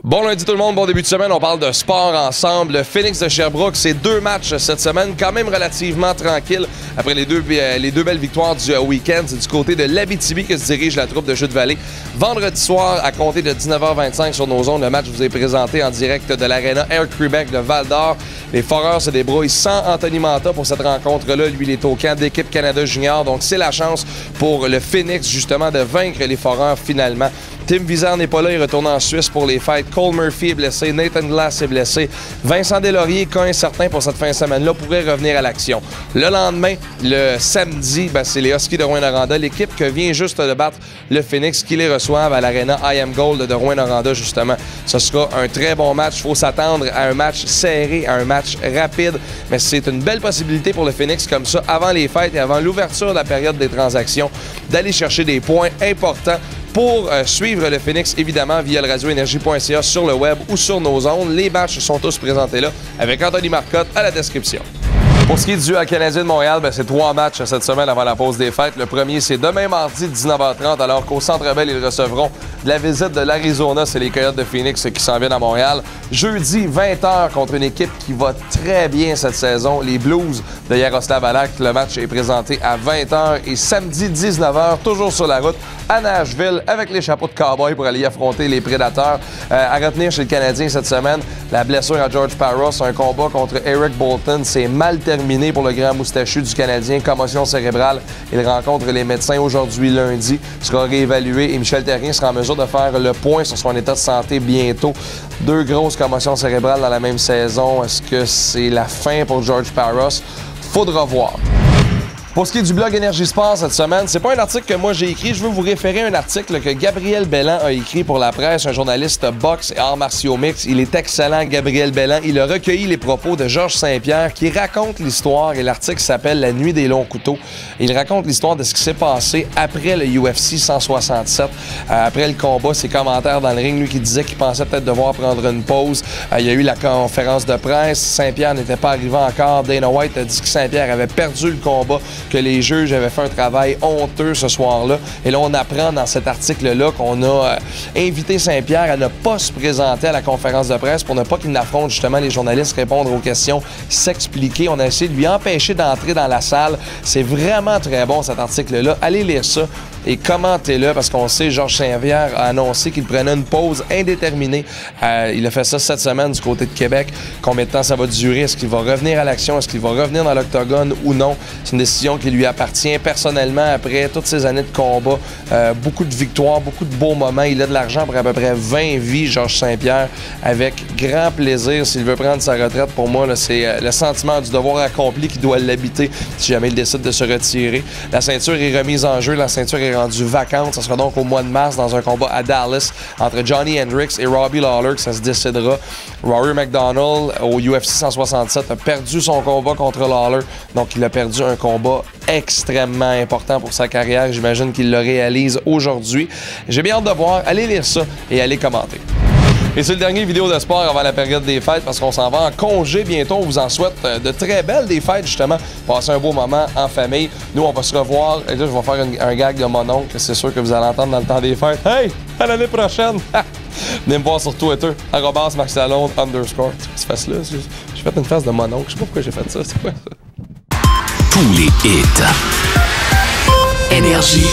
Bon lundi tout le monde, bon début de semaine, on parle de sport ensemble. Le Phoenix de Sherbrooke, c'est 2 matchs cette semaine, quand même relativement tranquille après les deux belles victoires du week-end. C'est du côté de l'Abitibi que se dirige la troupe de Chute-Vallée. Vendredi soir, à compter de 19h25 sur nos ondes, le match vous est présenté en direct de l'Arena Air Québec de Val-d'Or. Les Foreurs se débrouillent sans Anthony Manta pour cette rencontre-là. Lui, il est au camp d'équipe Canada Junior, donc c'est la chance pour le Phoenix justement de vaincre les Foreurs finalement. Tim Vizard n'est pas là, il retourne en Suisse pour les fêtes. Cole Murphy est blessé, Nathan Glass est blessé. Vincent Deslauriers, cas incertain pour cette fin de semaine-là, pourrait revenir à l'action. Le lendemain, le samedi, c'est les Huskies de Rouyn-Noranda, l'équipe que vient juste de battre le Phoenix, qui les reçoivent à l'Arena I Am Gold de Rouyn-Noranda, justement. Ce sera un très bon match. Il faut s'attendre à un match serré, à un match rapide, mais c'est une belle possibilité pour le Phoenix comme ça, avant les fêtes et avant l'ouverture de la période des transactions, d'aller chercher des points importants pour suivre le Phoenix, évidemment, via le radioénergie.ca sur le web ou sur nos ondes. Les matchs sont tous présentés là avec Anthony Marcotte à la description. Pour ce qui est du Canadien de Montréal, c'est 3 matchs cette semaine avant la pause des fêtes. Le premier, c'est demain mardi, 19h30, alors qu'au Centre Bell, ils recevront de la visite de l'Arizona. C'est les Coyotes de Phoenix qui s'en viennent à Montréal. Jeudi, 20h, contre une équipe qui va très bien cette saison, les Blues de Yaroslav Halak. Le match est présenté à 20h. Et samedi, 19h, toujours sur la route, à Nashville, avec les chapeaux de cowboy pour aller y affronter les Prédateurs. À retenir chez le Canadien cette semaine, la blessure à George Parros, un combat contre Eric Bolton, c'est mal terminé pour le grand moustachu du Canadien, commotion cérébrale. Il rencontre les médecins aujourd'hui lundi, sera réévalué et Michel Therrien sera en mesure de faire le point sur son état de santé bientôt. 2 grosses commotions cérébrales dans la même saison. Est-ce que c'est la fin pour George Parros? Faudra voir. Pour ce qui est du blog Énergie Sport cette semaine, c'est pas un article que moi j'ai écrit. Je veux vous référer à un article que Gabriel Bellan a écrit pour la presse, un journaliste boxe et arts martiaux mix. Il est excellent, Gabriel Bellan. Il a recueilli les propos de Georges Saint-Pierre qui raconte l'histoire et l'article s'appelle La nuit des longs couteaux. Il raconte l'histoire de ce qui s'est passé après le UFC 167. Après le combat, ses commentaires dans le ring, lui qui disait qu'il pensait peut-être devoir prendre une pause. Il y a eu la conférence de presse. Saint-Pierre n'était pas arrivé encore. Dana White a dit que Saint-Pierre avait perdu le combat, que les juges avaient fait un travail honteux ce soir-là. Et là, on apprend dans cet article-là qu'on a invité Saint-Pierre à ne pas se présenter à la conférence de presse pour ne pas qu'il n'affronte justement les journalistes, répondre aux questions, s'expliquer. On a essayé de lui empêcher d'entrer dans la salle. C'est vraiment très bon cet article-là. Allez lire ça et commentez-le parce qu'on sait Georges Saint-Pierre a annoncé qu'il prenait une pause indéterminée. Il a fait ça cette semaine du côté de Québec. Combien de temps ça va durer? Est-ce qu'il va revenir à l'action? Est-ce qu'il va revenir dans l'octogone ou non? C'est une décision qui lui appartient personnellement après toutes ces années de combat. Beaucoup de victoires, beaucoup de beaux moments. Il a de l'argent pour à peu près 20 vies, Georges Saint-Pierre, avec grand plaisir. S'il veut prendre sa retraite, pour moi, là, c'est le sentiment du devoir accompli qui doit l'habiter si jamais il décide de se retirer. La ceinture est remise en jeu. La ceinture est rendue vacante. Ça sera donc au mois de mars dans un combat à Dallas entre Johnny Hendricks et Robbie Lawler que ça se décidera. Rory McDonald au UFC 167 a perdu son combat contre Lawler. Donc, il a perdu un combat extrêmement important pour sa carrière. J'imagine qu'il le réalise aujourd'hui. J'ai bien hâte de voir. Allez lire ça et allez commenter. Et c'est le dernier vidéo de sport avant la période des fêtes parce qu'on s'en va en congé bientôt. On vous en souhaite de très belles des fêtes, justement. Passez un beau moment en famille. Nous, on va se revoir. Et là, je vais faire un gag de mon oncle. C'est sûr que vous allez entendre dans le temps des fêtes. Hey! À l'année prochaine! Venez me voir sur Twitter, @MarcSalonde_. Cette face-là, j'ai fait une face de mon oncle. Je sais pas pourquoi j'ai fait ça. C'est quoi ça? Tous les hits. Énergie.